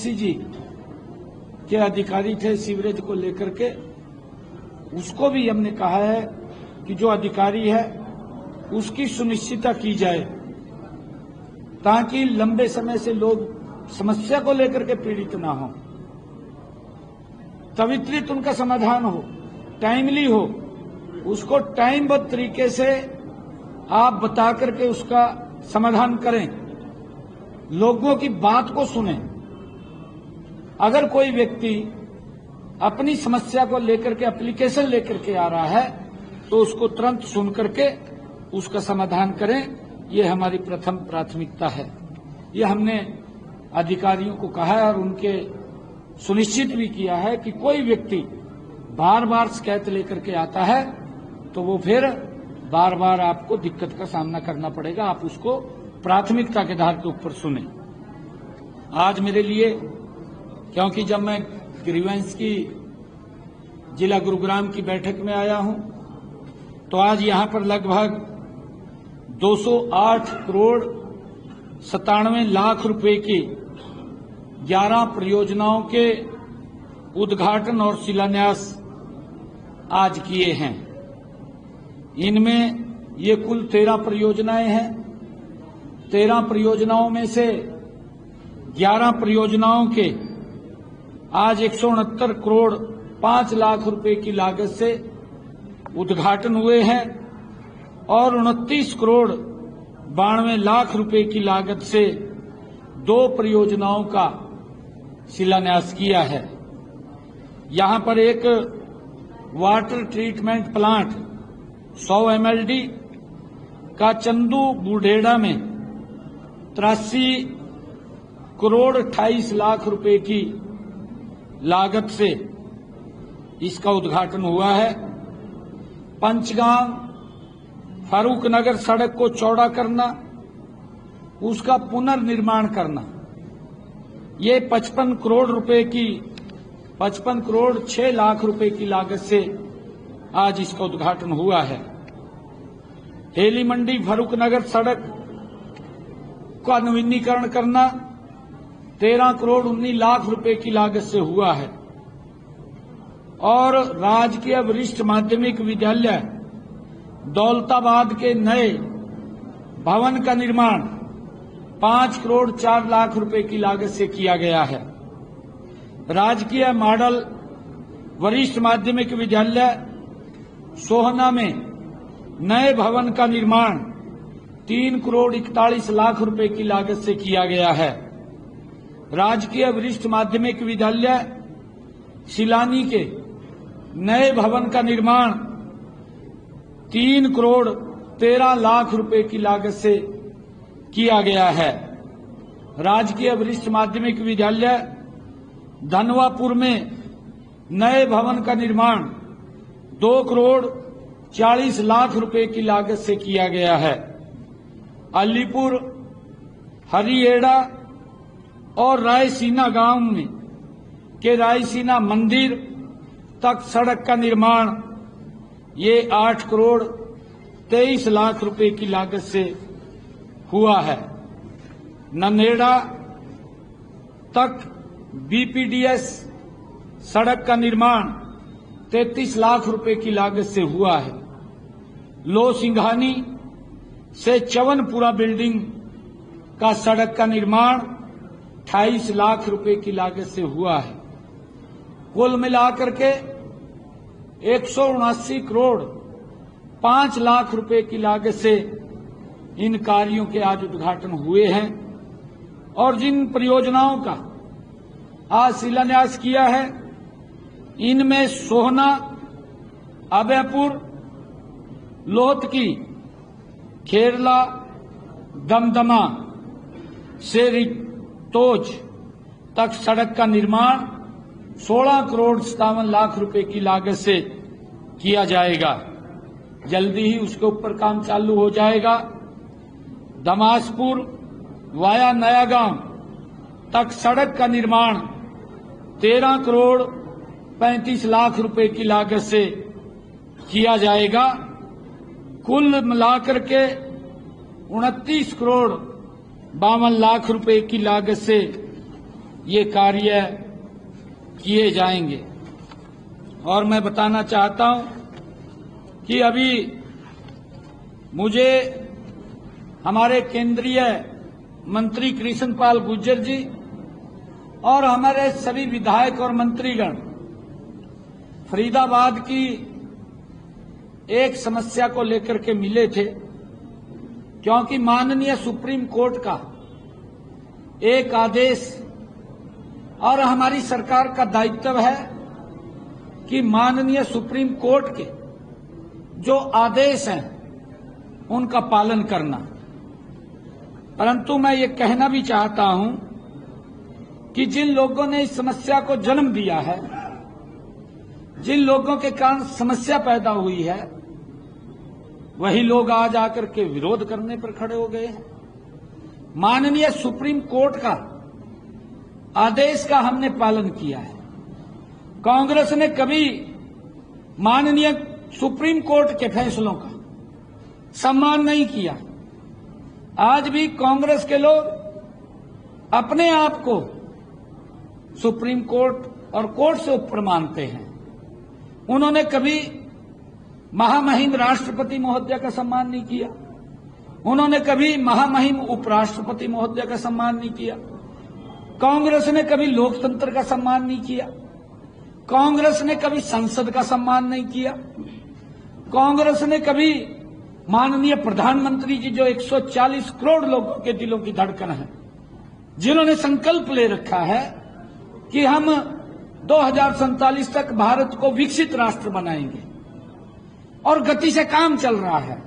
MC जी के अधिकारी थे सीवरेज को लेकर के, उसको भी हमने कहा है कि जो अधिकारी है उसकी सुनिश्चितता की जाए ताकि लंबे समय से लोग समस्या को लेकर के पीड़ित ना हो, त्वरित उनका समाधान हो, टाइमली हो, उसको टाइमबद्ध तरीके से आप बता करके उसका समाधान करें, लोगों की बात को सुनें। अगर कोई व्यक्ति अपनी समस्या को लेकर के एप्लीकेशन लेकर के आ रहा है तो उसको तुरंत सुन करके उसका समाधान करें, ये हमारी प्रथम प्राथमिकता है। ये हमने अधिकारियों को कहा है और उनके सुनिश्चित भी किया है कि कोई व्यक्ति बार बार शिकायत लेकर के आता है तो वो फिर बार बार आपको दिक्कत का सामना करना पड़ेगा, आप उसको प्राथमिकता के आधार के ऊपर सुने। आज मेरे लिए, क्योंकि जब मैं ग्रीवेंस की जिला गुरुग्राम की बैठक में आया हूं तो आज यहां पर लगभग 208 करोड़ 97 लाख रुपए की 11 परियोजनाओं के उद्घाटन और शिलान्यास आज किए हैं। इनमें ये कुल 13 परियोजनाएं हैं। 13 परियोजनाओं में से 11 परियोजनाओं के आज 169 करोड़ 5 लाख रुपए की लागत से उद्घाटन हुए हैं और 29 करोड़ 92 लाख रुपए की लागत से 2 परियोजनाओं का शिलान्यास किया है। यहां पर एक वाटर ट्रीटमेंट प्लांट 100 MLD का चंदू बुढ़ेड़ा में 83 करोड़ 28 लाख रुपए की लागत से इसका उद्घाटन हुआ है। पंचगांव फारूक नगर सड़क को चौड़ा करना, उसका पुनर्निर्माण करना, ये 55 करोड़ 6 लाख रुपए की लागत से आज इसका उद्घाटन हुआ है। हेली मंडी फारूक नगर सड़क का नवीनीकरण करना 13 करोड़ 19 लाख रुपए की लागत से हुआ है और राजकीय वरिष्ठ माध्यमिक विद्यालय दौलताबाद के नए भवन का निर्माण 5 करोड़ 4 लाख रुपए की लागत से किया गया है। राजकीय मॉडल वरिष्ठ माध्यमिक विद्यालय सोहना में नए भवन का निर्माण 3 करोड़ 41 लाख रुपए की लागत से किया गया है। राजकीय वरिष्ठ माध्यमिक विद्यालय सिलानी के नए भवन का निर्माण 3 करोड़ 13 लाख रुपए की लागत से किया गया है। राजकीय वरिष्ठ माध्यमिक विद्यालय धनवापुर में नए भवन का निर्माण 2 करोड़ 40 लाख रुपए की लागत से किया गया है। अलीपुर, हरिएड़ा और रायसीना गांव में के रायसीना मंदिर तक सड़क का निर्माण ये 8 करोड़ 23 लाख रुपए की लागत से हुआ है। ननेड़ा तक बीपीडीएस सड़क का निर्माण 33 लाख रुपए की लागत से हुआ है। लो सिंघानी से चवनपुरा बिल्डिंग का सड़क का निर्माण 28 लाख रुपए की लागत से हुआ है। कुल मिलाकर के 179 करोड़ 5 लाख रुपए की लागत से इन कार्यों के आज उद्घाटन हुए हैं और जिन परियोजनाओं का आज शिलान्यास किया है इनमें सोहना, अभयपुर, लोहतकी, खेरला, दमदमा से रिटोज तक सड़क का निर्माण 16 करोड़ 57 लाख रुपए की लागत से किया जाएगा। जल्दी ही उसके ऊपर काम चालू हो जाएगा। दमासपुर वाया नया गांव तक सड़क का निर्माण 13 करोड़ 35 लाख रुपए की लागत से किया जाएगा। कुल मिलाकर के 29 करोड़ 52 लाख रुपए की लागत से ये कार्य किए जाएंगे। और मैं बताना चाहता हूं कि अभी मुझे हमारे केंद्रीय मंत्री कृष्ण पाल गुर्जर जी और हमारे सभी विधायक और मंत्रीगण फरीदाबाद की एक समस्या को लेकर के मिले थे, क्योंकि माननीय सुप्रीम कोर्ट का एक आदेश और हमारी सरकार का दायित्व है कि माननीय सुप्रीम कोर्ट के जो आदेश हैं उनका पालन करना। परंतु मैं ये कहना भी चाहता हूं कि जिन लोगों ने इस समस्या को जन्म दिया है, जिन लोगों के कारण समस्या पैदा हुई है, वही लोग आज आकर के विरोध करने पर खड़े हो गए हैं। माननीय सुप्रीम कोर्ट का आदेश का हमने पालन किया है। कांग्रेस ने कभी माननीय सुप्रीम कोर्ट के फैसलों का सम्मान नहीं किया। आज भी कांग्रेस के लोग अपने आप को सुप्रीम कोर्ट और कोर्ट से ऊपर मानते हैं। उन्होंने कभी महामहिम राष्ट्रपति महोदय का सम्मान नहीं किया। उन्होंने कभी महामहिम उपराष्ट्रपति महोदय का सम्मान नहीं किया। कांग्रेस ने कभी लोकतंत्र का सम्मान नहीं किया। कांग्रेस ने कभी संसद का सम्मान नहीं किया। कांग्रेस ने कभी माननीय प्रधानमंत्री जी जो 140 करोड़ लोगों के दिलों की धड़कन है, जिन्होंने संकल्प ले रखा है कि हम 2047 तक भारत को विकसित राष्ट्र बनाएंगे, और गति से काम चल रहा है।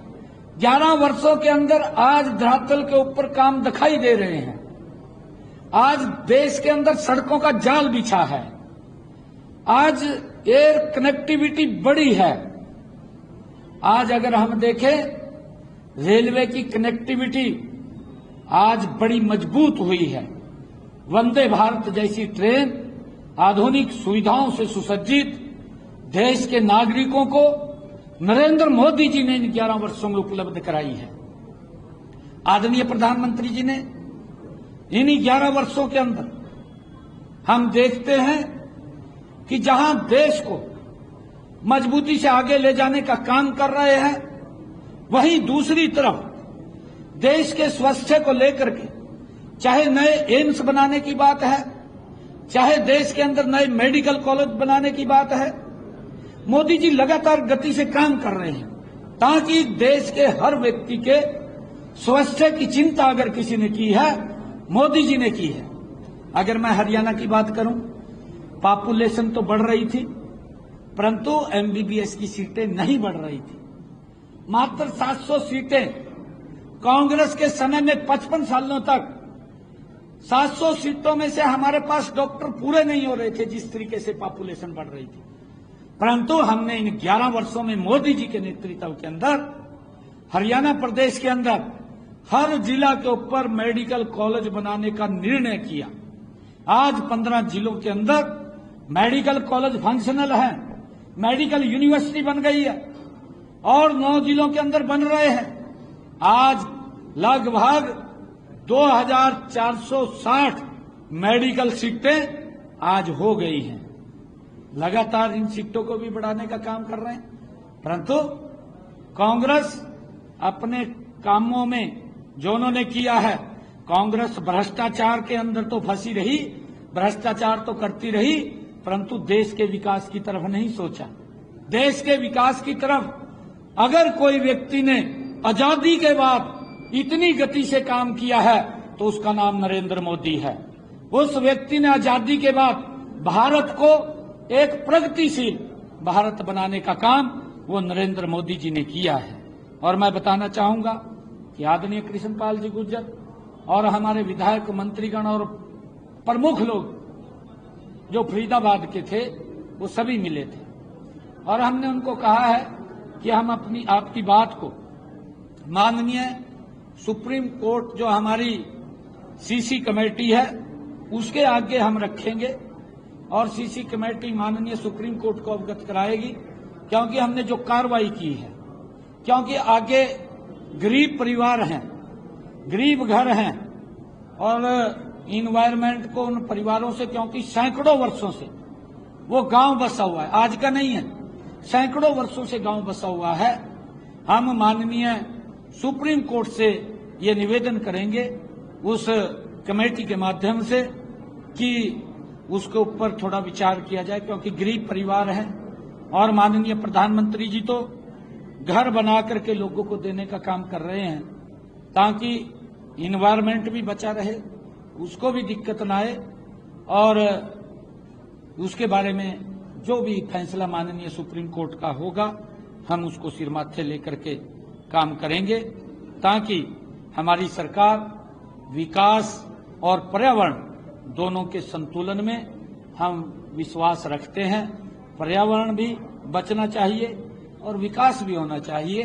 11 वर्षों के अंदर आज धरातल के ऊपर काम दिखाई दे रहे हैं। आज देश के अंदर सड़कों का जाल बिछा है। आज एयर कनेक्टिविटी बढ़ी है। आज अगर हम देखें रेलवे की कनेक्टिविटी आज बड़ी मजबूत हुई है। वंदे भारत जैसी ट्रेन आधुनिक सुविधाओं से सुसज्जित देश के नागरिकों को नरेंद्र मोदी जी ने इन 11 वर्षों में उपलब्ध कराई है। आदरणीय प्रधानमंत्री जी ने इन्हीं 11 वर्षों के अंदर हम देखते हैं कि जहां देश को मजबूती से आगे ले जाने का काम कर रहे हैं, वहीं दूसरी तरफ देश के स्वास्थ्य को लेकर के चाहे नए एम्स बनाने की बात है, चाहे देश के अंदर नए मेडिकल कॉलेज बनाने की बात है, मोदी जी लगातार गति से काम कर रहे हैं ताकि देश के हर व्यक्ति के स्वास्थ्य की चिंता अगर किसी ने की है, मोदी जी ने की है। अगर मैं हरियाणा की बात करूं, पॉपुलेशन तो बढ़ रही थी, परंतु एमबीबीएस की सीटें नहीं बढ़ रही थी। मात्र 700 सीटें कांग्रेस के समय में 55 सालों तक 700 सीटों में से हमारे पास डॉक्टर पूरे नहीं हो रहे थे, जिस तरीके से पॉपुलेशन बढ़ रही थी। परंतु हमने इन 11 वर्षों में मोदी जी के नेतृत्व के अंदर हरियाणा प्रदेश के अंदर हर जिला के ऊपर मेडिकल कॉलेज बनाने का निर्णय किया। आज 15 जिलों के अंदर मेडिकल कॉलेज फंक्शनल है, मेडिकल यूनिवर्सिटी बन गई है और 9 जिलों के अंदर बन रहे हैं। आज लगभग 2460 मेडिकल सीटें आज हो गई हैं। लगातार इन सीटों को भी बढ़ाने का काम कर रहे हैं, परंतु कांग्रेस अपने कामों में जो उन्होंने किया है, कांग्रेस भ्रष्टाचार के अंदर तो फंसी रही, भ्रष्टाचार तो करती रही, परंतु देश के विकास की तरफ नहीं सोचा। देश के विकास की तरफ अगर कोई व्यक्ति ने आजादी के बाद इतनी गति से काम किया है तो उसका नाम नरेंद्र मोदी है। उस व्यक्ति ने आजादी के बाद भारत को एक प्रगतिशील भारत बनाने का काम वो नरेंद्र मोदी जी ने किया है। और मैं बताना चाहूंगा कि आदरणीय कृष्ण पाल जी गुर्जर और हमारे विधायक मंत्रीगण और प्रमुख लोग जो फरीदाबाद के थे वो सभी मिले थे और हमने उनको कहा है कि हम अपनी आपकी बात को माननीय सुप्रीम कोर्ट जो हमारी सीसी कमेटी है उसके आगे हम रखेंगे और सीसी कमेटी माननीय सुप्रीम कोर्ट को अवगत कराएगी, क्योंकि हमने जो कार्रवाई की है, क्योंकि आगे गरीब परिवार हैं, गरीब घर हैं और इन्वायरमेंट को उन परिवारों से, क्योंकि सैकड़ों वर्षों से वो गांव बसा हुआ है, आज का नहीं है, सैकड़ों वर्षों से गांव बसा हुआ है। हम माननीय सुप्रीम कोर्ट से ये निवेदन करेंगे उस कमेटी के माध्यम से कि उसके ऊपर थोड़ा विचार किया जाए, क्योंकि गरीब परिवार है और माननीय प्रधानमंत्री जी तो घर बना करके लोगों को देने का काम कर रहे हैं ताकि इन्वायरमेंट भी बचा रहे, उसको भी दिक्कत ना आए, और उसके बारे में जो भी फैसला माननीय सुप्रीम कोर्ट का होगा हम उसको सिर माथे लेकर के काम करेंगे, ताकि हमारी सरकार विकास और पर्यावरण दोनों के संतुलन में हम विश्वास रखते हैं। पर्यावरण भी बचना चाहिए और विकास भी होना चाहिए,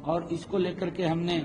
और इसको लेकर के हमने